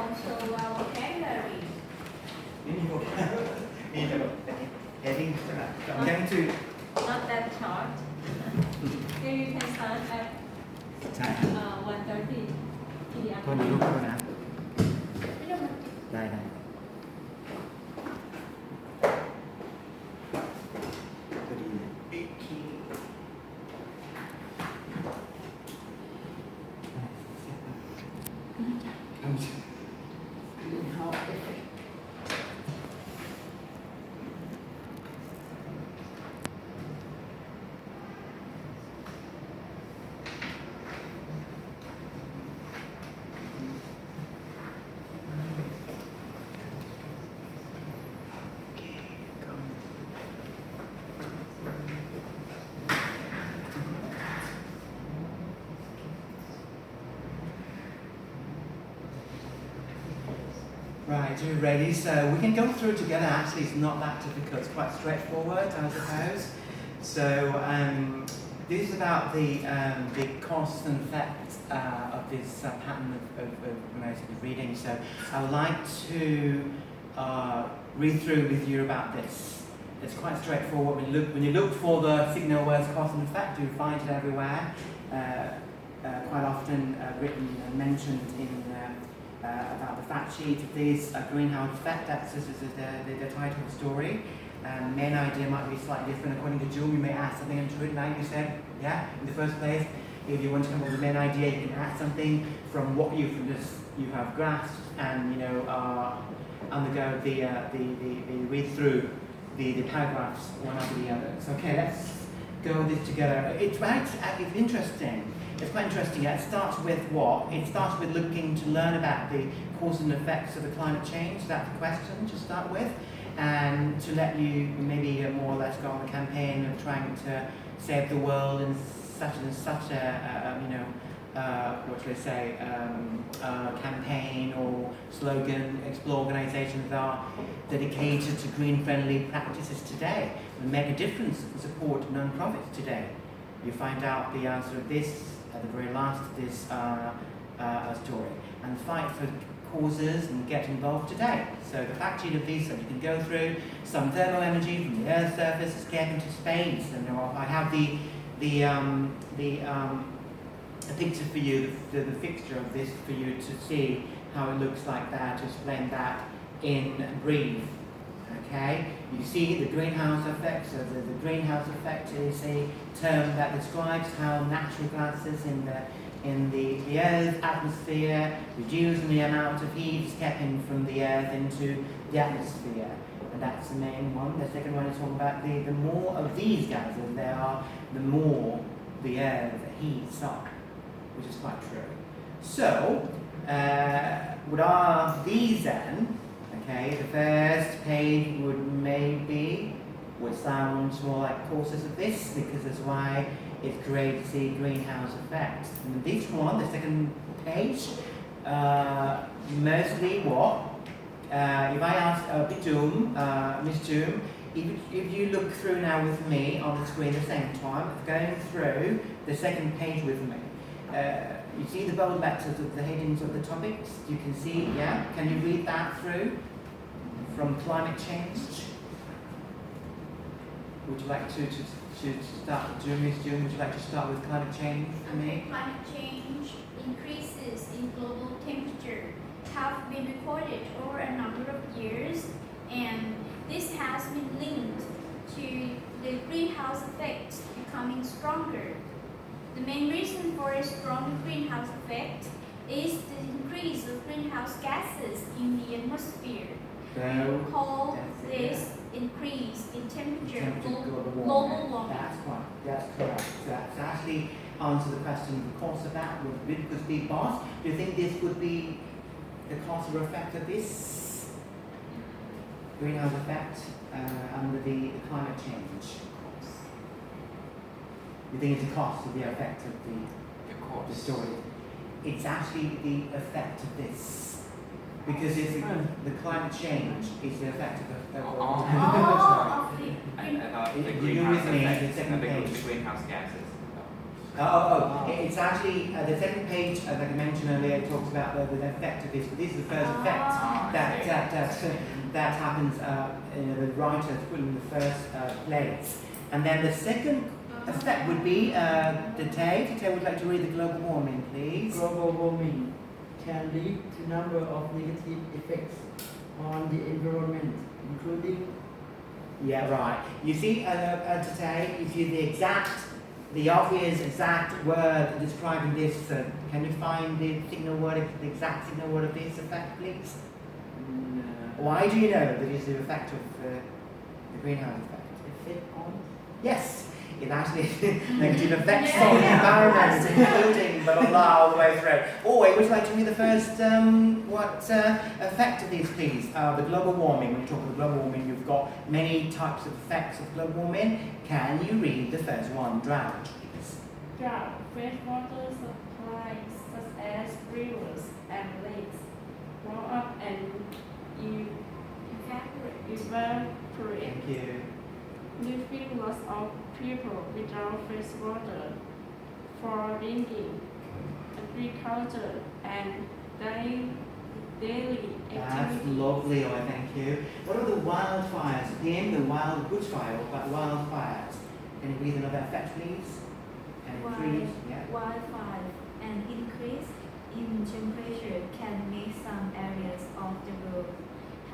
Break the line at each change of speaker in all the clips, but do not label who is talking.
also vocabulary.
นี่มีvocabulary มีแต่แบบ heading ใช่ไหม I'm going to
Not that short. Here you can start at
ใช่
1:30 p.m.
โทษนะลูกโทษนะ
ไม่ต้องมา
ได้ได้พอดีบิ๊กคี Right, you ready? So we can go through it together. Actually, it's not that difficult. It's quite straightforward, I suppose. So this is about the cause and effect of this pattern of emotive reading. So I would like to read through with you about this. It's quite straightforward. When you look for the signal words cause and effect, you find it everywhere. Quite often written and mentioned in about the fact sheet of this greenhouse effect. That's the title of the story. Main idea might be slightly different according to June. You may add something into it, like you said, yeah, in the first place. If you want to come up with the main idea, you can add something from what you have grasped and undergo the read through the paragraphs one after the other. So okay, let's go this together. It's interesting. It's quite interesting. It starts with what? It starts with looking to learn about the cause and effects of the climate change. That's the question to start with, and to let you maybe more or less go on a campaign of trying to save the world in such and such what should I say, campaign or slogan. Explore organisations that are dedicated to green-friendly practices today and make a difference and support non-profits today. You find out the answer of this at the very last of this story, and fight for causes and get involved today. So the fact sheet of these that you can go through, some thermal energy from the Earth's surface escape into space, and I have the picture for you, the fixture of this for you to see how it looks like that, to explain that in brief. Okay, you see the greenhouse effect. So the greenhouse effect is a term that describes how natural gases in the Earth's atmosphere reduce the amount of heat escaping from the Earth into the atmosphere. And that's the main one. The second one is talking about the more of these gases there are, the more the Earth heats up, which is quite true. So, what are these then? Okay, the first page would sound more like causes of this, because that's why it creates the greenhouse effect. And this one, the second page, mostly what? If I ask Miss June, if you look through now with me on the screen at the same time, going through the second page with me, you see the bold letters of the headings of the topics? You can see, yeah? Can you read that through? From climate change? Would you like to start, Miss June, would you like to start with climate change for me?
Climate change increases in global temperature have been recorded over a number of years, and this has been linked to the greenhouse effect becoming stronger. The main reason for a strong greenhouse effect is the increase of greenhouse gases in the atmosphere.
So,
We call this increase in temperature global warming.
That's correct. So that's actually answer the question of the cause of that. Would this be boss? Do you think this would be the cause or effect of this greenhouse effect under the climate change? You think it's a cause of the effect of the story? It's actually the effect of this. Because it's the climate change is the effect of the
I thought the
You
greenhouse
with me,
effect,
the second
I think it was
page.
the greenhouse gases.
It's actually the second page, like I mentioned earlier, it talks about the effect of this. But this is the first effect that happens. The writer put in the first place, and then the second effect would be Tete would like to read the global warming, please.
Global warming can lead to number of negative effects on the environment, including.
Yeah, right. You see, Tete, if you the obvious exact word describing this, can you find the exact signal word of this effect, please?
No.
Why do you know that it's the effect of the greenhouse effect?
Effect on.
Yes, it actually negative effects
Yeah,
on the
yeah,
environment,
of
including blah blah blah all the way through. Oh, would you like to read the first what effect of these, please? The global warming. When you talk about global warming, you've got many types of effects of global warming. Can you read the first one? Drought, please.
Drought, freshwater supplies such as rivers and lakes grow up and evaporate,
Thank you.
leaving lots of people without fresh water for drinking, agriculture, and daily
That's
activities.
lovely, oh, thank you. What are the wildfires? At the end, the wild bushfire, what about wildfires? Can you read another effect, please? And increase, yeah.
Wildfire and increase in temperature can make some areas of the world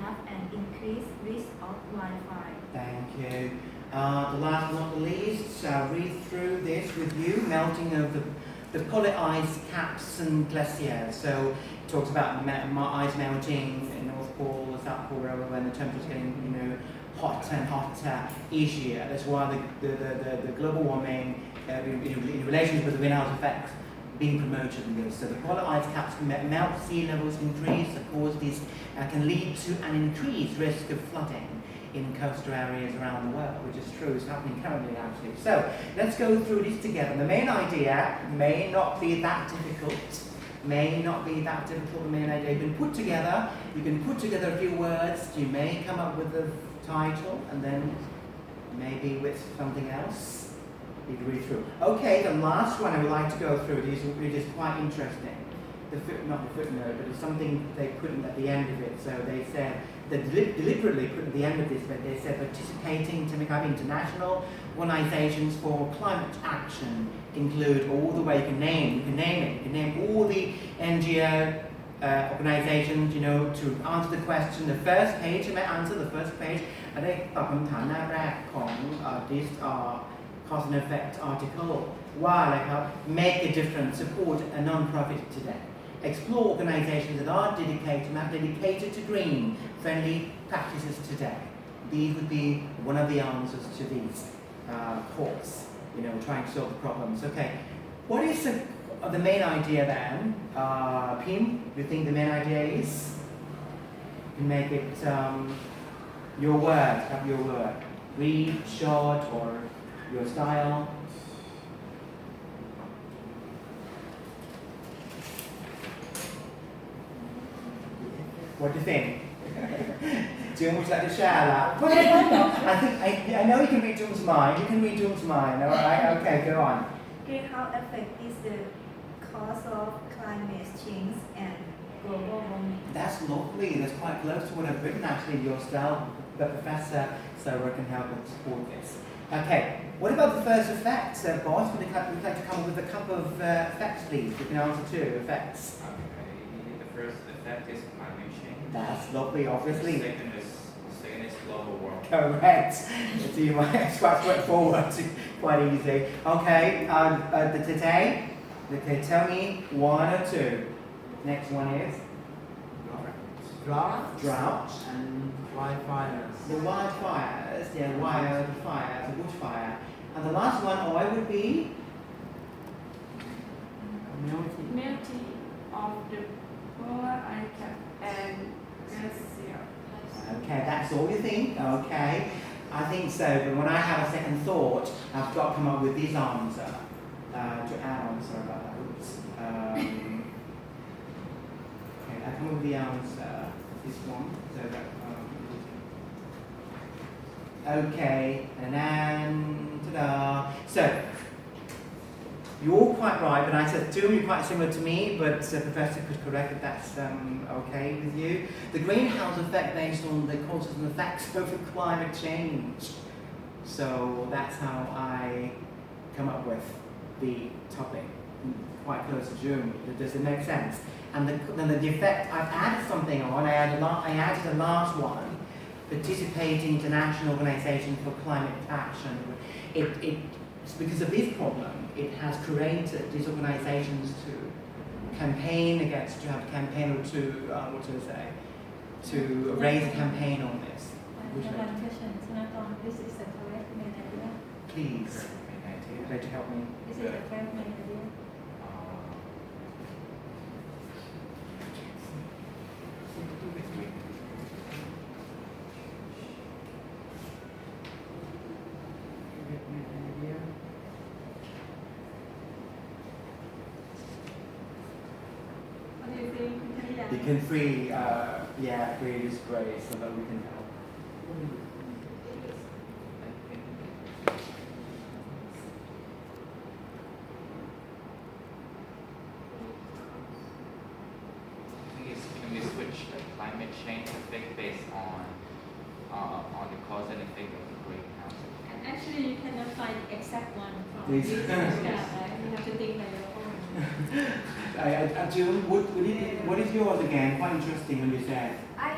have an increased risk of wildfire.
Thank you. The last but not the least, I'll read through this with you. Melting of the polar ice caps and glaciers. So it talks about ice melting in North Pole, the South Pole, wherever, when the temperature's getting hotter and hotter each year. That's why the global warming in relation with the greenhouse effects being promoted in this. So the polar ice caps melt, sea levels increase. Of course, this can lead to an increased risk of flooding in coastal areas around the world, which is true, it's happening currently actually. So let's go through this together. The main idea may not be that difficult. The main idea you can put together. You can put together a few words. You may come up with a title and then maybe with something else. You can read through. Okay, the last one I would like to go through it is quite interesting. Not the footnote, but it's something they put at the end of it. So they said, they deliberately put at the end of this, but they said participating to become international organizations for climate action include all the way you can name all the NGO organizations, to answer the question. The first page, you may answer the first page. ได้ตอบคำถามหน้าแรกของ this cause and effect article ว่าอะไรครับ make a difference, support a non-profit today. Explore organizations that are dedicated to green, friendly practices today. These would be one of the answers to these calls, trying to solve the problems. Okay, what is the main idea then? Pim, do you think the main idea is? You can make it your word, read, short, or your style. What do you think? June, would you like to share that? I know you can read June's mind. You can read June's mind. All right. Okay, go on.
Greenhouse effect is the cause of climate change and global warming.
That's lovely. That's quite close to what I've written actually in your style, but Professor Sarah can help and support this. Okay. What about the first effect, boss? Would you like to come up with a couple of effects, please? You can answer two effects.
Okay. The first effect is climate change.
That's lovely, obviously.
The second is global warming.
Correct. So you might quite straightforward, quite easy. Okay, today, tell me one or two. Next one is drought
And wildfires.
the wildfires, the bushfire, and the last one, would be
Melting of the polar ice cap and glacier.
Okay, that's all you think? Okay, I think so, but when I have a second thought, I've got to come up with this answer to add on. Sorry about that. Oops. Okay, I come up with the answer. This one. So that. Okay, and then ta-da. So You're all quite right, but I said doom, you're quite similar to me, but Professor could correct if that's okay with you. The greenhouse effect based on the causes and effects of climate change. So that's how I come up with the topic, quite close to June. Does it make sense? And then the effect, I've added something on, I added the last one, participating international organization for climate action. It's because of this problem, it has created these organizations to campaign against, to have a campaign or to, what do I say, to raise a campaign on this.
I have one question. Sanaton, this is the correct main idea.
Please, try to help me.
This is the correct main idea. What do you think?
You can free, free is great so that we can help.
Can we switch the climate change effect based on the cause and effect of the greenhouse effect?
And actually, you cannot find the exact one from
Please.
this postcard, right? You have to think by your own.
June, what is yours again? Quite interesting when you said.
I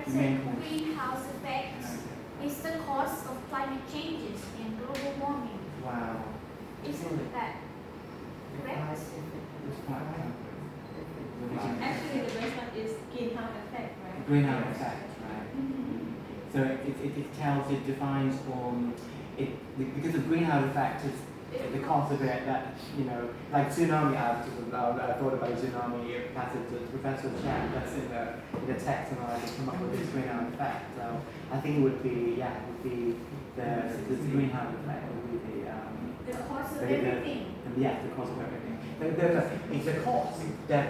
You
said
mean-
greenhouse effect is the cause of climate changes and global warming.
Wow.
Isn't that correct?
It's quite
Actually, the best one is greenhouse effect, right?
greenhouse effect, right? So it tells, it defines because the greenhouse effect is the cause of it that, like tsunami, I thought about tsunami passage to Professor Chen, that's in the text, and I come up with this greenhouse effect. So I think it would be the greenhouse effect would be
The cause of
the
everything
cause of everything. It's a cause that